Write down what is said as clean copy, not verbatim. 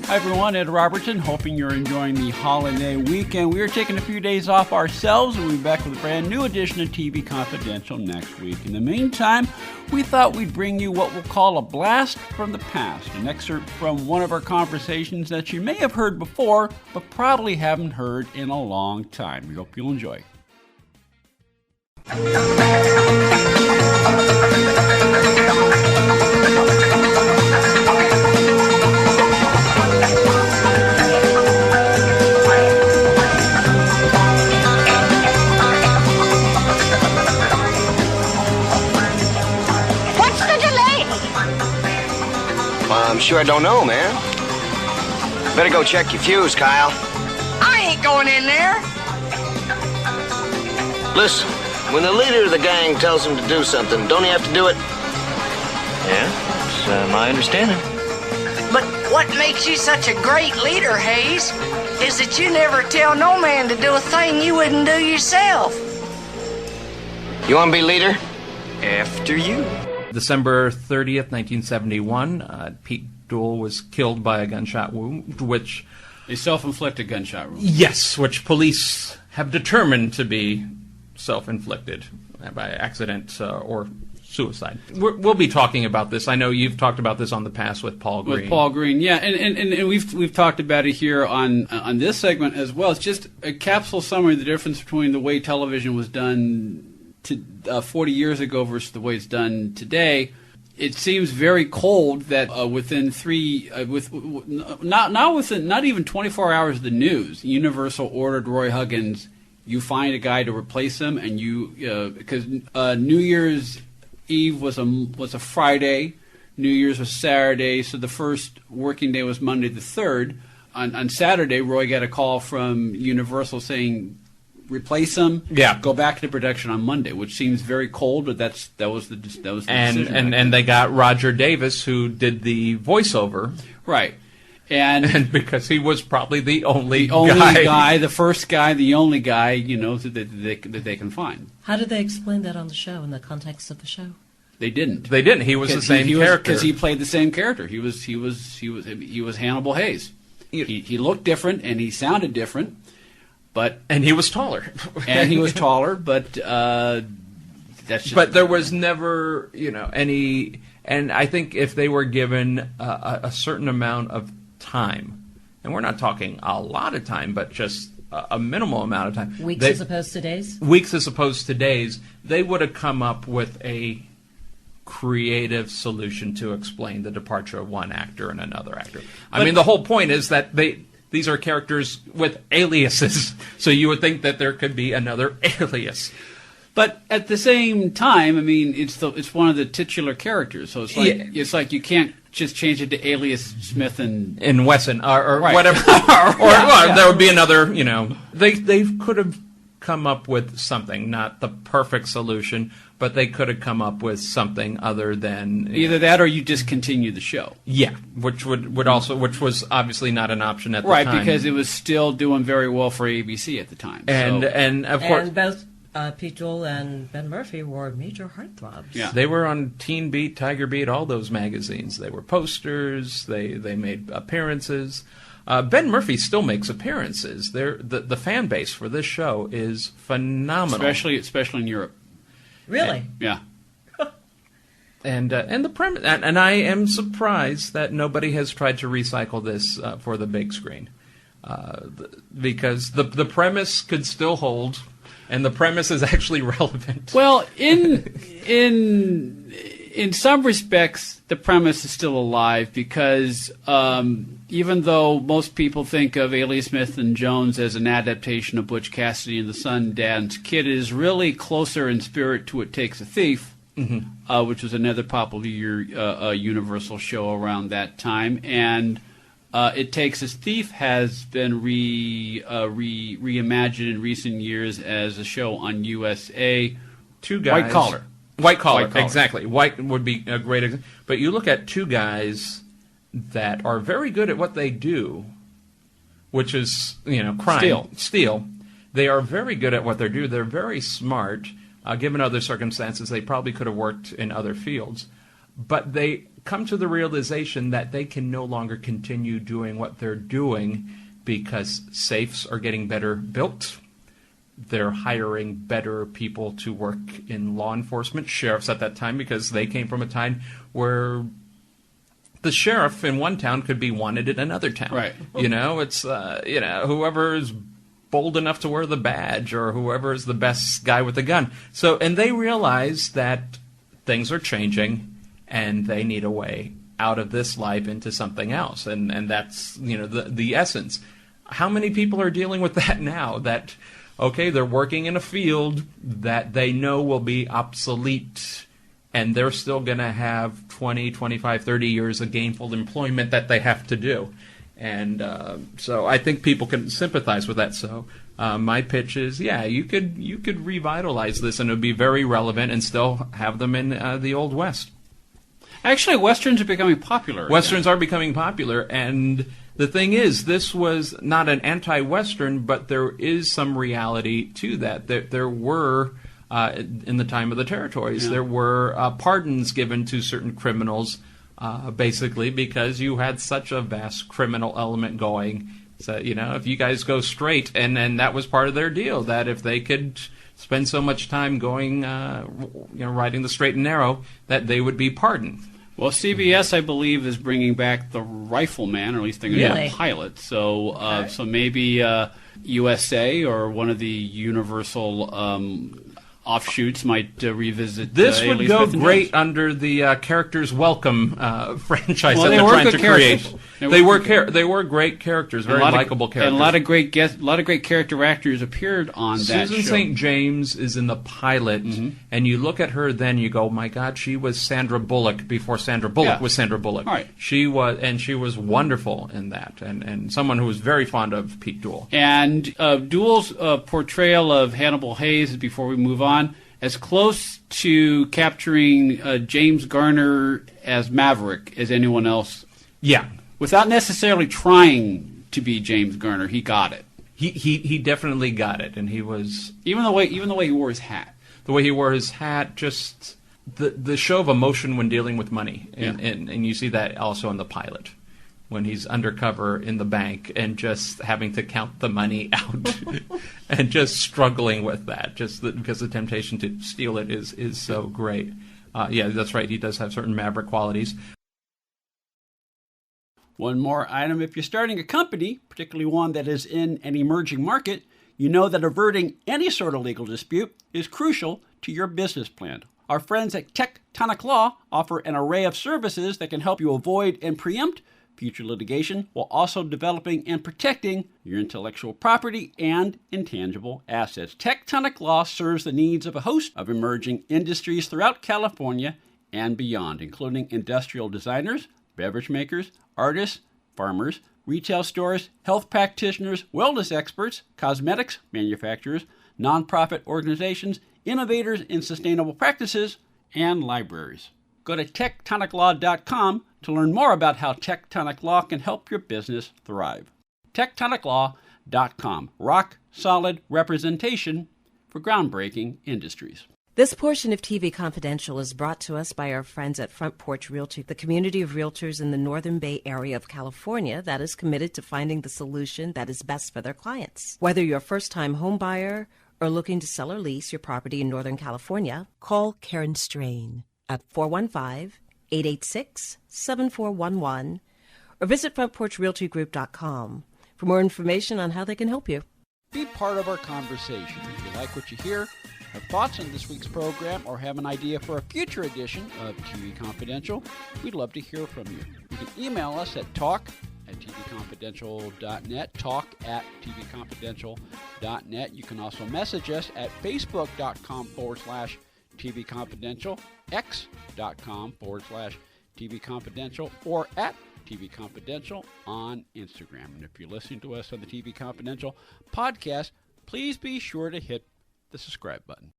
Hi everyone, Ed Robertson, hoping you're enjoying the holiday weekend. We are taking a few days off ourselves, and we'll be back with a brand new edition of TV Confidential next week. In the meantime, we thought we'd bring you what we'll call a blast from the past, an excerpt from one of our conversations that you may have heard before, but probably haven't heard in a long time. We hope you'll enjoy. I'm sure I don't know, man. Better go check your fuse, Kyle. I ain't going in there. Listen, when the leader of the gang tells him to do something, don't he have to do it? Yeah, that's my understanding. But what makes you such a great leader, Hayes, is that you never tell no man to do a thing you wouldn't do yourself. You want to be leader? After you. December 30th, 1971, Pete Duel was killed by a gunshot wound, which... A self-inflicted gunshot wound. Yes, which police have determined to be self-inflicted by accident or suicide. We'll be talking about this. I know you've talked about this on the past with Paul Green. With Paul Green, yeah, and we've talked about it here on this segment as well. It's just a capsule summary of the difference between the way television was done 40 years ago versus the way it's done today. It seems very cold that within not even 24 hours of the news, Universal ordered Roy Huggins. You find a guy to replace him, and because New Year's Eve was a Friday, New Year's was Saturday, so the first working day was Monday the 3rd. On Saturday, Roy got a call from Universal saying, replace him. Yeah. Go back to production on Monday, which seems very cold, but that was the decision. And they got Roger Davis, who did the voiceover, right, and because he was probably the only guy, the first guy, the only guy, that they can find. How did they explain that on the show in the context of the show? They didn't. He was the same character because he played the same character. He was Hannibal Hayes. He looked different and he sounded different. And he was taller. But that's just... But there was never, any... And I think if they were given a certain amount of time, and we're not talking a lot of time, but just a minimal amount of time... Weeks as opposed to days? Weeks as opposed to days, they would have come up with a creative solution to explain the departure of one actor and another actor. I mean, the whole point is that these are characters with aliases, so you would think that there could be another alias. But at the same time, I mean, it's one of the titular characters, so it's like you can't just change it to Alias Smith and Wesson or right. whatever, there would be another. They could have come up with something, not the perfect solution, but they could have come up with something other than either that or you discontinue the show. Yeah, which which was obviously not an option at the time. Right, because it was still doing very well for ABC at the time. And of course, both Pete Duel and Ben Murphy were major heartthrobs. Yeah. They were on Teen Beat, Tiger Beat, all those magazines. They were posters. They made appearances. Ben Murphy still makes appearances. The fan base for this show is phenomenal, especially in Europe. Really? Yeah. And the premise, and I am surprised that nobody has tried to recycle this for the big screen, because the premise could still hold, and the premise is actually relevant. Well, in some respects, the premise is still alive because even though most people think of Alias Smith and Jones as an adaptation of Butch Cassidy and the Sundance Kid, it is really closer in spirit to It Takes a Thief, which was another popular Universal show around that time. And It Takes a Thief has been reimagined in recent years as a show on USA. Two guys. White collar, exactly. White would be a great example. But you look at two guys that are very good at what they do, which is, crime. Steal. They are very good at what they do. They're very smart. Given other circumstances, they probably could have worked in other fields. but they come to the realization that they can no longer continue doing what they're doing because safes are getting better built. They're hiring better people to work in law enforcement, sheriffs at that time, because they came from a time where the sheriff in one town could be wanted in another town. Right. It's whoever is bold enough to wear the badge or whoever is the best guy with the gun. So, and they realize that things are changing and they need a way out of this life into something else. And that's, the essence. How many people are dealing with that now? That, okay, they're working in a field that they know will be obsolete, and they're still going to have 20, 25, 30 years of gainful employment that they have to do. And so I think people can sympathize with that. So my pitch is, you could revitalize this, and it would be very relevant and still have them in the Old West. Actually, Westerns are becoming popular. Westerns are becoming popular, and the thing is, this was not an anti-Western, but there is some reality to that. There were, in the time of the territories, there were pardons given to certain criminals, basically because you had such a vast criminal element going. So, if you guys go straight, and that was part of their deal, that if they could spend so much time going, riding the straight and narrow, that they would be pardoned. Well, CBS, I believe, is bringing back the Rifleman, or at least they're going to have a pilot. So, so maybe USA or one of the Universal offshoots might revisit. This would Alias go Smith and great Jones. under the Characters Welcome franchise Well, that they they're were trying good to characters. create. They were great characters, very likable characters. And a lot of great character actors appeared on that show. Susan St. James is in the pilot, and you look at her then, you go, my God, she was Sandra Bullock before Sandra Bullock was Sandra Bullock. Right. She was wonderful in that, and someone who was very fond of Pete Duel. And Duel's portrayal of Hannibal Hayes, before we move on, as close to capturing James Garner as Maverick as anyone else. Yeah. Without necessarily trying to be James Garner, he got it. He definitely got it, and he was even the way he wore his hat. The way he wore his hat, just the show of emotion when dealing with money, and you see that also in the pilot, when he's undercover in the bank and just having to count the money out and just struggling with that, because the temptation to steal it is so great. That's right. He does have certain Maverick qualities. One more item. If you're starting a company, particularly one that is in an emerging market, you know that averting any sort of legal dispute is crucial to your business plan. Our friends at Tectonic Law offer an array of services that can help you avoid and preempt future litigation while also developing and protecting your intellectual property and intangible assets. Tectonic Law serves the needs of a host of emerging industries throughout California and beyond, including industrial designers, beverage makers, artists, farmers, retail stores, health practitioners, wellness experts, cosmetics manufacturers, nonprofit organizations, innovators in sustainable practices, and libraries. Go to tectoniclaw.com to learn more about how Tectonic Law can help your business thrive. tectoniclaw.com. Rock solid representation for groundbreaking industries. This portion of TV Confidential is brought to us by our friends at Front Porch Realty, the community of realtors in the Northern Bay Area of California that is committed to finding the solution that is best for their clients. Whether you're a first-time home buyer or looking to sell or lease your property in Northern California, call Karen Strain at 415-886-7411 or visit frontporchrealtygroup.com for more information on how they can help you. Be part of our conversation. If you like what you hear, have thoughts on this week's program, or have an idea for a future edition of TV Confidential, we'd love to hear from you. You can email us at talk@tvconfidential.net, talk@tvconfidential.net. You can also message us at facebook.com/TV Confidential, x.com/TV Confidential, or at TV Confidential on Instagram. And if you're listening to us on the TV Confidential podcast, please be sure to hit the subscribe button.